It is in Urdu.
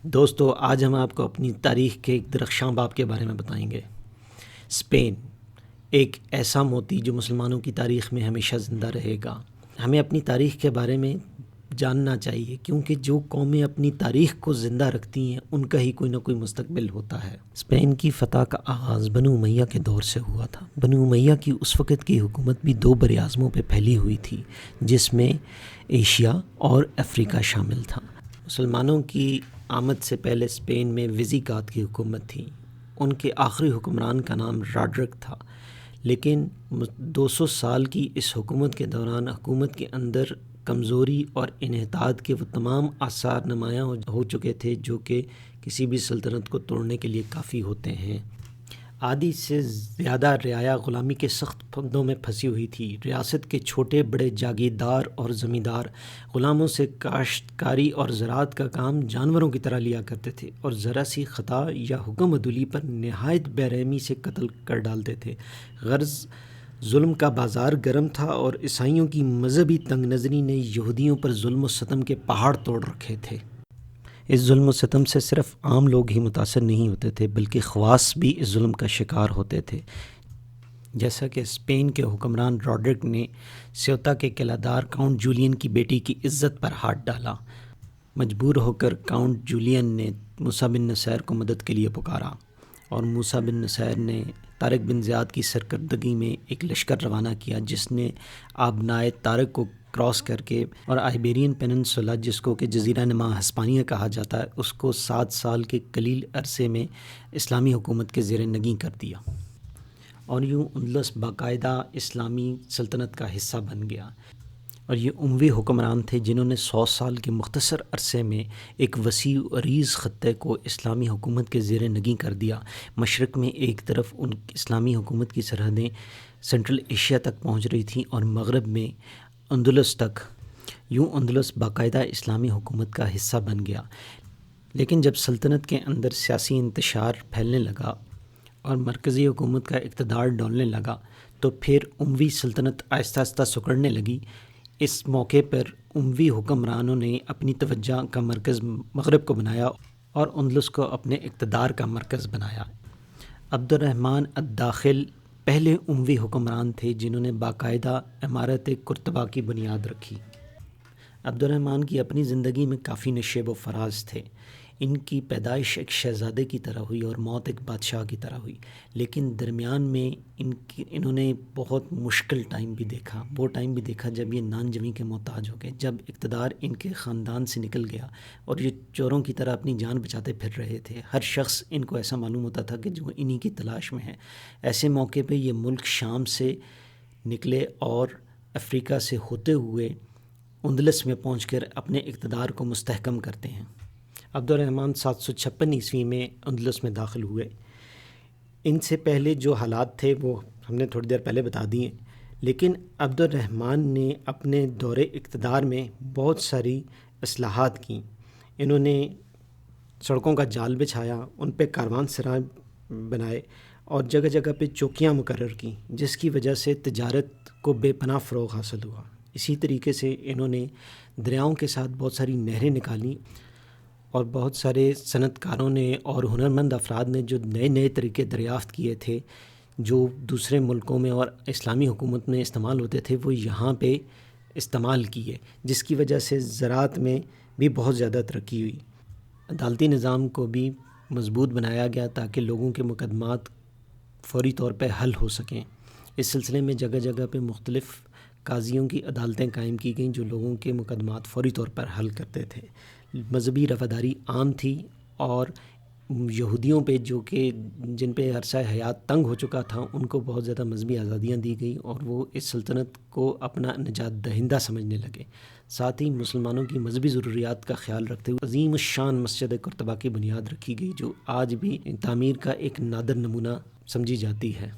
دوستو، آج ہم آپ کو اپنی تاریخ کے ایک درخشاں باب کے بارے میں بتائیں گے۔ اسپین ایک ایسا موتی جو مسلمانوں کی تاریخ میں ہمیشہ زندہ رہے گا۔ ہمیں اپنی تاریخ کے بارے میں جاننا چاہیے، کیونکہ جو قومیں اپنی تاریخ کو زندہ رکھتی ہیں ان کا ہی کوئی نہ کوئی مستقبل ہوتا ہے۔ اسپین کی فتح کا آغاز بنو امیہ کے دور سے ہوا تھا۔ بنو امیہ کی اس وقت کی حکومت بھی دو براعظموں پہ پھیلی ہوئی تھی، جس میں ایشیا اور افریقہ شامل تھا۔ مسلمانوں کی آمد سے پہلے اسپین میں وزیگات کی حکومت تھی۔ ان کے آخری حکمران کا نام راڈرک تھا، لیکن 200 سال کی اس حکومت کے دوران حکومت کے اندر کمزوری اور انحطاط کے وہ تمام آثار نمایاں ہو چکے تھے جو کہ کسی بھی سلطنت کو توڑنے کے لیے کافی ہوتے ہیں۔ آدھی سے زیادہ رعایا غلامی کے سخت پھندوں میں پھنسی ہوئی تھی۔ ریاست کے چھوٹے بڑے جاگیردار اور زمیندار غلاموں سے کاشتکاری اور زراعت کا کام جانوروں کی طرح لیا کرتے تھے، اور ذرا سی خطا یا حکم عدولی پر نہایت بے رحمی سے قتل کر ڈالتے تھے۔ غرض ظلم کا بازار گرم تھا، اور عیسائیوں کی مذہبی تنگ نظری نے یہودیوں پر ظلم و ستم کے پہاڑ توڑ رکھے تھے۔ اس ظلم و ستم سے صرف عام لوگ ہی متاثر نہیں ہوتے تھے، بلکہ خواص بھی اس ظلم کا شکار ہوتے تھے۔ جیسا کہ اسپین کے حکمران راڈرک نے سیوتا کے قلعہ دار کاؤنٹ جولین کی بیٹی کی عزت پر ہاتھ ڈالا۔ مجبور ہو کر کاؤنٹ جولین نے موسیٰ بن نصیر کو مدد کے لیے پکارا، اور موسیٰ بن نصیر نے طارق بن زیاد کی سرکردگی میں ایک لشکر روانہ کیا، جس نے آبنائے طارق کو کراس کر کے اور آئیبیرین پیننسولا، جس کو کہ جزیرہ نما ہسپانیہ کہا جاتا ہے، اس کو 7 سال کے قلیل عرصے میں اسلامی حکومت کے زیر نگیں کر دیا، اور یوں اندلس باقاعدہ اسلامی سلطنت کا حصہ بن گیا۔ اور یہ اموی حکمران تھے جنہوں نے 100 سال کے مختصر عرصے میں ایک وسیع و عریض خطے کو اسلامی حکومت کے زیر نگیں کر دیا۔ مشرق میں ایک طرف ان اسلامی حکومت کی سرحدیں سینٹرل ایشیا تک پہنچ رہی تھیں، اور مغرب میں اندلس تک۔ یوں اندلس باقاعدہ اسلامی حکومت کا حصہ بن گیا۔ لیکن جب سلطنت کے اندر سیاسی انتشار پھیلنے لگا اور مرکزی حکومت کا اقتدار ڈولنے لگا، تو پھر اموی سلطنت آہستہ آہستہ سکڑنے لگی۔ اس موقع پر اموی حکمرانوں نے اپنی توجہ کا مرکز مغرب کو بنایا اور اندلس کو اپنے اقتدار کا مرکز بنایا۔ عبد الرحمن الداخل پہلے اموی حکمران تھے جنہوں نے باقاعدہ عمارت قرطبہ کی بنیاد رکھی۔ عبد الرحمن کی اپنی زندگی میں کافی نشیب و فراز تھے۔ ان کی پیدائش ایک شہزادے کی طرح ہوئی اور موت ایک بادشاہ کی طرح ہوئی، لیکن درمیان میں انہوں نے بہت مشکل ٹائم بھی دیکھا۔ وہ ٹائم بھی دیکھا جب یہ نان جویں کے محتاج ہو گئے، جب اقتدار ان کے خاندان سے نکل گیا اور یہ چوروں کی طرح اپنی جان بچاتے پھر رہے تھے۔ ہر شخص ان کو ایسا معلوم ہوتا تھا کہ جو انہی کی تلاش میں ہے۔ ایسے موقع پہ یہ ملک شام سے نکلے اور افریقہ سے ہوتے ہوئے اندلس میں پہنچ کر اپنے اقتدار کو مستحکم کرتے ہیں۔ عبد الرحمن 756 عیسوی میں اندلس میں داخل ہوئے۔ ان سے پہلے جو حالات تھے وہ ہم نے تھوڑی دیر پہلے بتا دیے، لیکن عبد الرحمن نے اپنے دور اقتدار میں بہت ساری اصلاحات کیں۔ انہوں نے سڑکوں کا جال بچھایا، ان پہ کاروان سرائے بنائے، اور جگہ جگہ پہ چوکیاں مقرر کیں، جس کی وجہ سے تجارت کو بے پناہ فروغ حاصل ہوا۔ اسی طریقے سے انہوں نے دریاؤں کے ساتھ بہت ساری نہریں نکالیں، اور بہت سارے صنعت کاروں نے اور ہنرمند افراد نے جو نئے نئے طریقے دریافت کیے تھے، جو دوسرے ملکوں میں اور اسلامی حکومت میں استعمال ہوتے تھے، وہ یہاں پہ استعمال کیے، جس کی وجہ سے زراعت میں بھی بہت زیادہ ترقی ہوئی۔ عدالتی نظام کو بھی مضبوط بنایا گیا تاکہ لوگوں کے مقدمات فوری طور پہ حل ہو سکیں۔ اس سلسلے میں جگہ جگہ پہ مختلف قاضیوں کی عدالتیں قائم کی گئیں جو لوگوں کے مقدمات فوری طور پر حل کرتے تھے۔ مذہبی رواداری عام تھی، اور یہودیوں پہ جو کہ جن پہ عرصہ حیات تنگ ہو چکا تھا، ان کو بہت زیادہ مذہبی آزادیاں دی گئیں، اور وہ اس سلطنت کو اپنا نجات دہندہ سمجھنے لگے۔ ساتھ ہی مسلمانوں کی مذہبی ضروریات کا خیال رکھتے ہوئے عظیم الشان مسجد قرطبہ کی بنیاد رکھی گئی، جو آج بھی تعمیر کا ایک نادر نمونہ سمجھی جاتی ہے۔